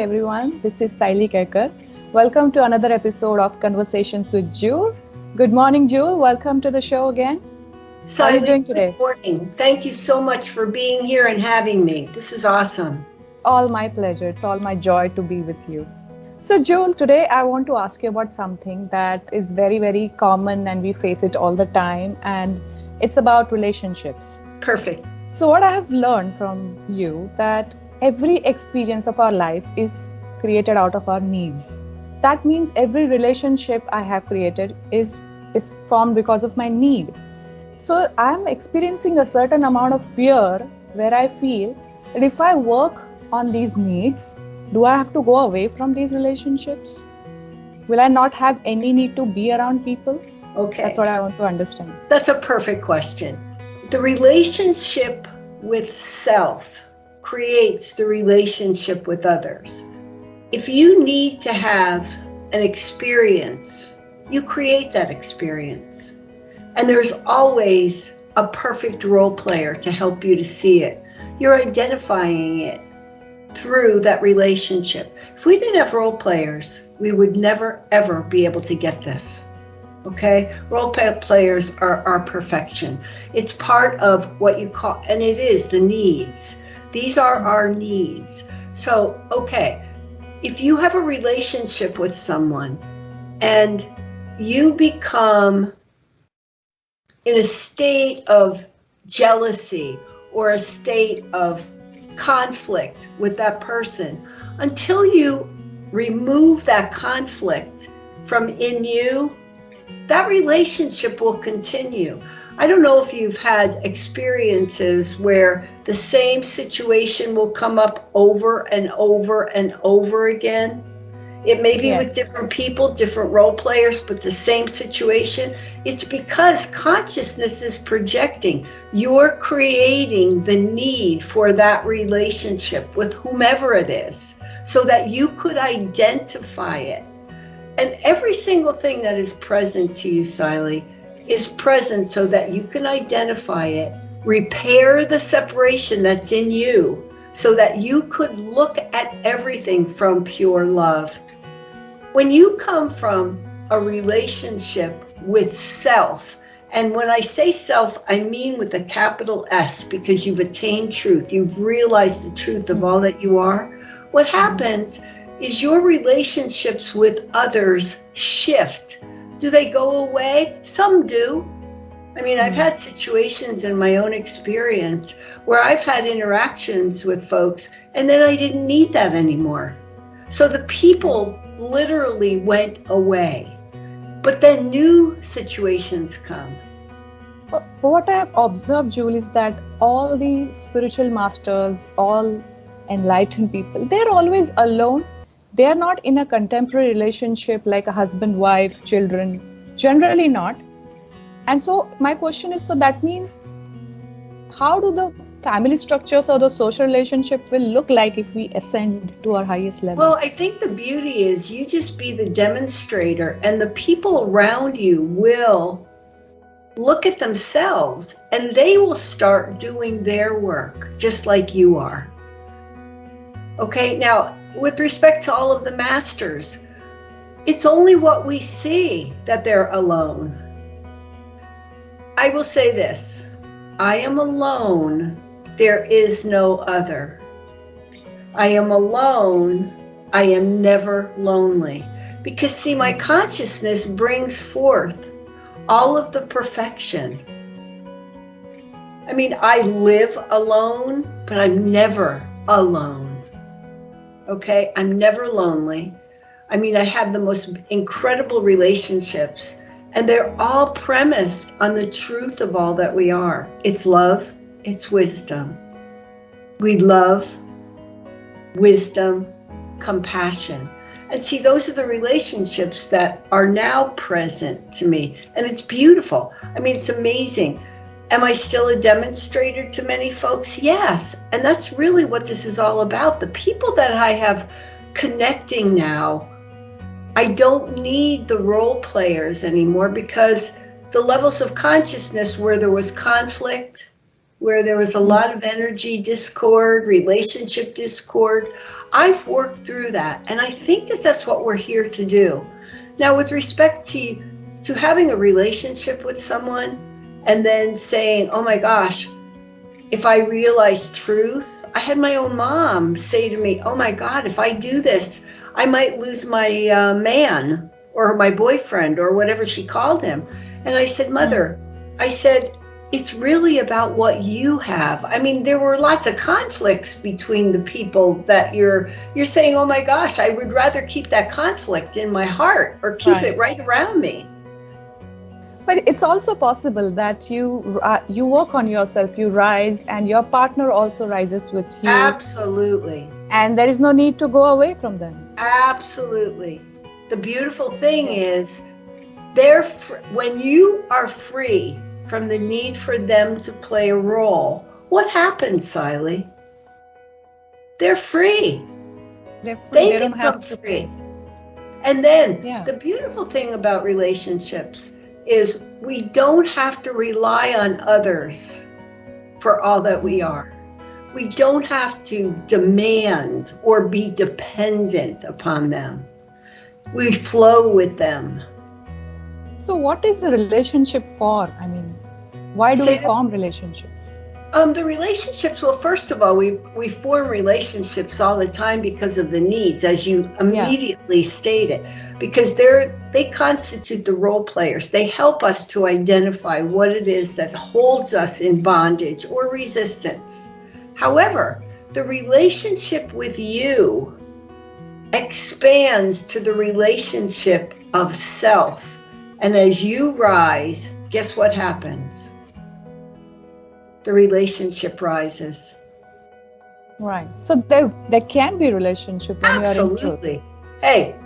everyone. This is Saili Kerkar. Welcome to another episode of Conversations with Jule. Good morning, Jule. Welcome to the show again. How are you doing today? Good morning. Thank you so much for being here and having me. This is awesome. All my pleasure. It's all my joy to be with you. So, Jule, today I want to ask you about something that is very, very common and we face it all the time, and it's about relationships. Perfect. So, what I have learned from you that every experience of our life is created out of our needs. That means every relationship I have created is formed because of my need. So I'm experiencing a certain amount of fear where I feel that if I work on these needs, do I have to go away from these relationships? Will I not have any need to be around people? Okay. That's what I want to understand. That's a perfect question. The relationship with self creates the relationship with others. If you need to have an experience, you create that experience. And there's always a perfect role player to help you to see it. You're identifying it through that relationship. If we didn't have role players, we would never, ever be able to get this. Okay? Role players are our perfection. It's part of what you call, and it is the needs. These are our needs. So, okay, if you have a relationship with someone and you become in a state of jealousy or a state of conflict with that person, until you remove that conflict from in you, that relationship will continue. I don't know if you've had experiences where the same situation will come up over and over and over again. It may be with different people, different role players, but the same situation. It's because consciousness is projecting. You're creating the need for that relationship with whomever it is so that you could identify it. And every single thing that is present to you, Saili, is present so that you can identify it, repair the separation that's in you so that you could look at everything from pure love. When you come from a relationship with self, and when I say self, I mean with a capital S, because you've attained truth, you've realized the truth of all that you are, what happens is your relationships with others shift. Do they go away? Some do. I mean, I've had situations in my own experience where I've had interactions with folks and then I didn't need that anymore. So the people literally went away. But then new situations come. What I have observed, Jule, is that all the spiritual masters, all enlightened people, they're always alone. They are not in a contemporary relationship like a husband, wife, children, generally not. And so my question is, so that means how do the family structures or the social relationship will look like if we ascend to our highest level? Well, I think the beauty is you just be the demonstrator and the people around you will look at themselves and they will start doing their work just like you are. Okay, now, with respect to all of the masters, it's only what we see that they're alone. I will say this, I am alone, there is no other. I am alone, I am never lonely. Because see, my consciousness brings forth all of the perfection. I mean, I live alone, but I'm never alone. Okay, I'm never lonely. I mean, I have the most incredible relationships, and they're all premised on the truth of all that we are. It's love, it's wisdom. We love, wisdom, compassion. And see, those are the relationships that are now present to me, and it's beautiful. I mean, it's amazing. Am I still a demonstrator to many folks? Yes. And that's really what this is all about. The people that I have connecting now, I don't need the role players anymore because the levels of consciousness where there was conflict, where there was a lot of energy discord, relationship discord. I've worked through that, and I think that that's what we're here to do. Now, with respect to having a relationship with someone and then saying, oh my gosh, if I realize truth, I had my own mom say to me, oh my God, if I do this, I might lose my man or my boyfriend or whatever she called him. And I said, Mother, I said, it's really about what you have. I mean, there were lots of conflicts between the people that you're saying, oh my gosh, I would rather keep that conflict in my heart or keep it right around me. But it's also possible that you work on yourself, you rise, and your partner also rises with you. Absolutely. And there is no need to go away from them. Absolutely. The beautiful thing is, when you are free from the need for them to play a role, what happens, Siley? They're free. They're free. They don't become have to free. And then Yeah. the beautiful thing about relationships is we don't have to rely on others for all that we are. We don't have to demand or be dependent upon them. We flow with them. So what is a relationship for? I mean, why do we form relationships? The relationships, well, first of all, we form relationships all the time because of the needs, as you immediately stated, because they constitute the role players. They help us to identify what it is that holds us in bondage or resistance. However, the relationship with you expands to the relationship of self. And as you rise, guess what happens? The relationship rises. Right. So there can be relationship when you are in truth. Absolutely. Hey,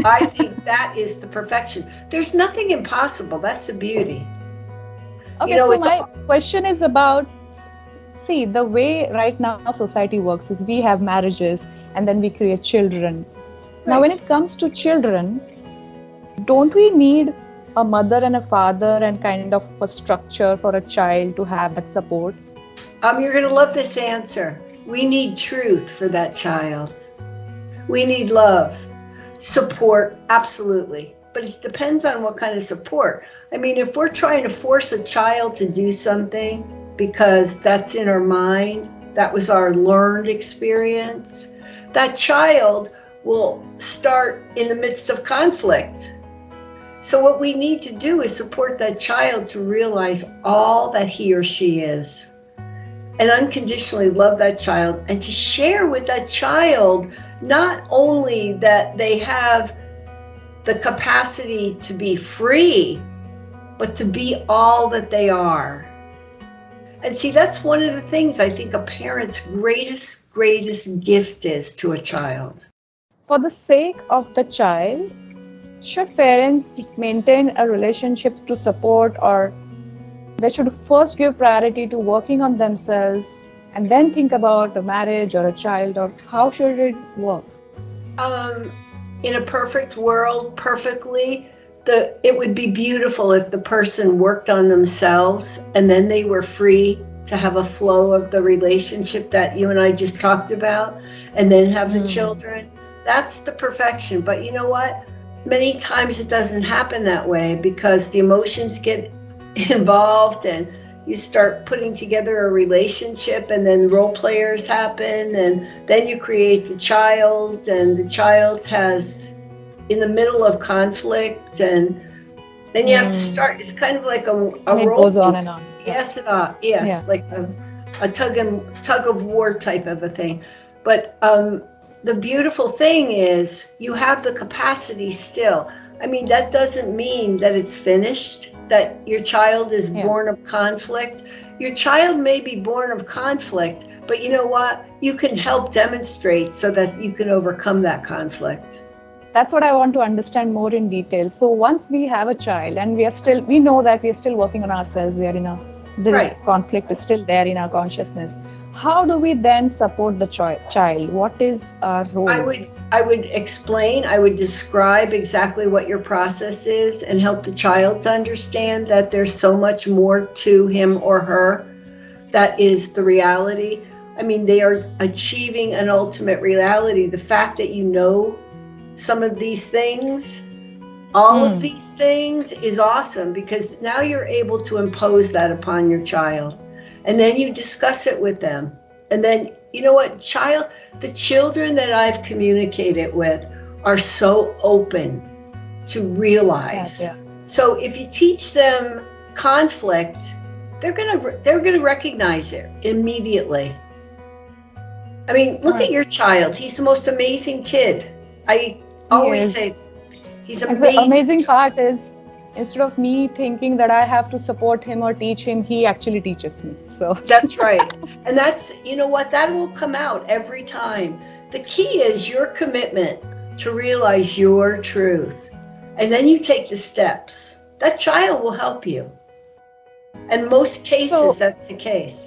I think that is the perfection. There's nothing impossible. That's the beauty. Okay, so my question is about, see, the way right now society works is we have marriages and then we create children. Right. Now, when it comes to children, don't we need a mother and a father and kind of a structure for a child to have that support? You're going to love this answer. We need truth for that child. We need love, support, absolutely. But it depends on what kind of support. I mean, if we're trying to force a child to do something because that's in our mind, that was our learned experience, that child will start in the midst of conflict. So what we need to do is support that child to realize all that he or she is and unconditionally love that child and to share with that child not only that they have the capacity to be free, but to be all that they are. And see, that's one of the things I think a parent's greatest gift is to a child. For the sake of the child, should parents maintain a relationship to support, or they should first give priority to working on themselves and then think about a marriage or a child, or how should it work? In a perfect world, perfectly, it would be beautiful if the person worked on themselves and then they were free to have a flow of the relationship that you and I just talked about, and then have the children. That's the perfection. But you know what? Many times it doesn't happen that way because the emotions get involved and you start putting together a relationship, and then role players happen, and then you create the child, and the child has in the middle of conflict, and then you have to start. It's kind of like a role. It goes on and on. Yes, like a tug of war type of a thing. But the beautiful thing is you have the capacity still. I mean, that doesn't mean that it's finished, that your child is born of conflict. Your child may be born of conflict, but you know what? You can help demonstrate so that you can overcome that conflict. That's what I want to understand more in detail. So once we have a child and we know that we are still working on ourselves, we are in the conflict is still there in our consciousness. How do we then support the child? What is our role? I would explain, I would describe exactly what your process is and help the child to understand that there's so much more to him or her. that is the reality. I mean, they are achieving an ultimate reality. The fact that you know some of these things, all of Mm. these things, is awesome, because now you're able to impose that upon your child. And then you discuss it with them. And then, you know what, the children that I've communicated with are so open to realize. Yeah. So if you teach them conflict, they're gonna recognize it immediately. I mean, look at Right. your child. He's the most amazing kid. I He always is. say he's And the amazing. amazing part is, instead of me thinking that I have to support him or teach him, he actually teaches me. So That's right. And that's, you know what, that will come out every time. The key is your commitment to realize your truth. And then you take the steps. That child will help you. In most cases, so that's the case.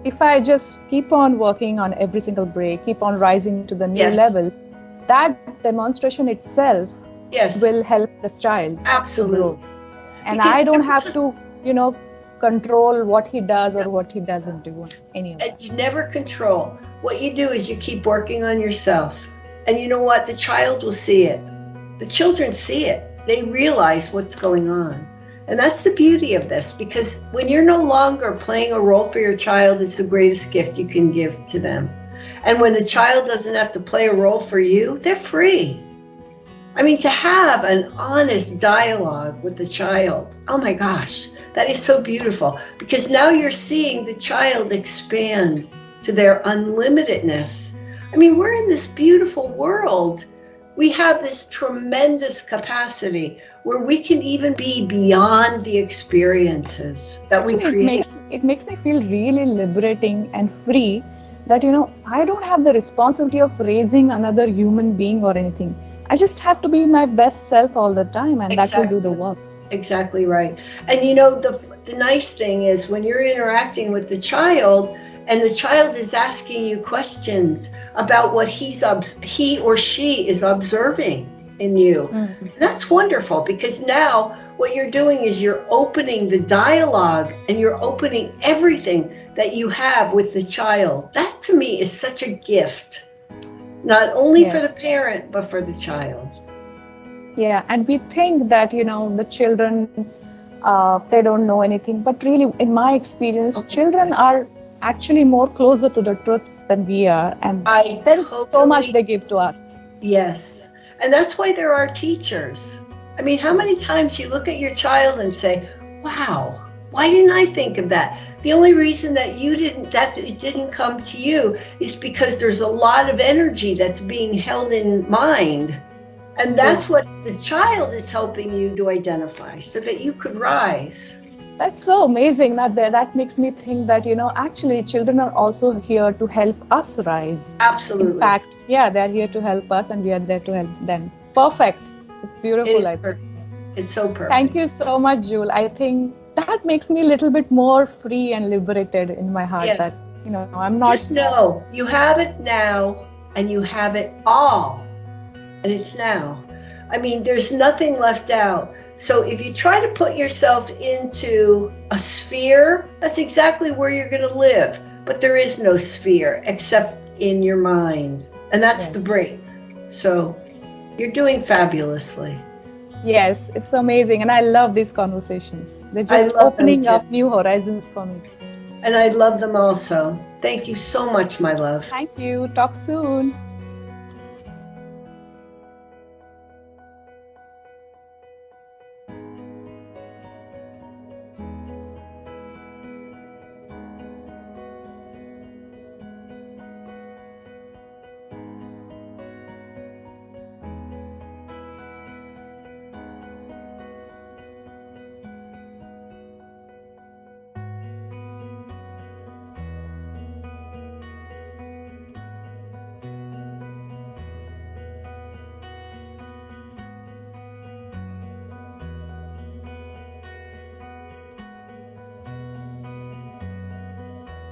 if I just keep on working on every single break, keep on rising to the new Yes. levels, that demonstration itself Yes. will help this child to Absolutely. grow. And Because I don't every have time- to, control what he does or what he doesn't do, any of And that. you never control. What you do is you keep working on yourself. And you know what? The child will see it. The children see it. They realize what's going on. And that's the beauty of this, because when you're no longer playing a role for your child, it's the greatest gift you can give to them. And when the child doesn't have to play a role for you, they're free. I mean, to have an honest dialogue with the child, oh my gosh, that is so beautiful, because now you're seeing the child expand to their unlimitedness. I mean, we're in this beautiful world. We have this tremendous capacity where we can even be beyond the experiences that we Actually, create. it makes me feel really liberating and free that, I don't have the responsibility of raising another human being or anything. I just have to be my best self all the time, and that will do the work. Exactly right. And the nice thing is, when you're interacting with the child and the child is asking you questions about what he or she is observing in you, that's wonderful, because now what you're doing is you're opening the dialogue and you're opening everything that you have with the child. That to me is such a gift, not only for the Yes. parent, but for the child. Yeah, and we think that, the children, they don't know anything. But really, in my experience, children are actually more closer to the truth than we are. And there is so much they give to us. Yes. And that's why there are teachers. I mean, how many times you look at your child and say, wow, why didn't I think of that? The only reason that it didn't come to you is because there's a lot of energy that's being held in mind. And that's what the child is helping you to identify, so that you could rise. That's so amazing. That makes me think that, actually children are also here to help us rise. Absolutely. In fact, yeah, they're here to help us and we are there to help them. Perfect. It's beautiful. It is perfect. It's so perfect. Thank you so much, Jule. I think that makes me a little bit more free and liberated in my heart. Yes. That, I'm not... Just know, you have it now, and you have it all. And it's now. I mean, there's nothing left out. So if you try to put yourself into a sphere, that's exactly where you're going to live. But there is no sphere except in your mind. And that's the break. So you're doing fabulously. Yes, it's amazing. And I love these conversations. They're just opening up new horizons for me. And I love them also. Thank you so much, my love. Thank you. Talk soon.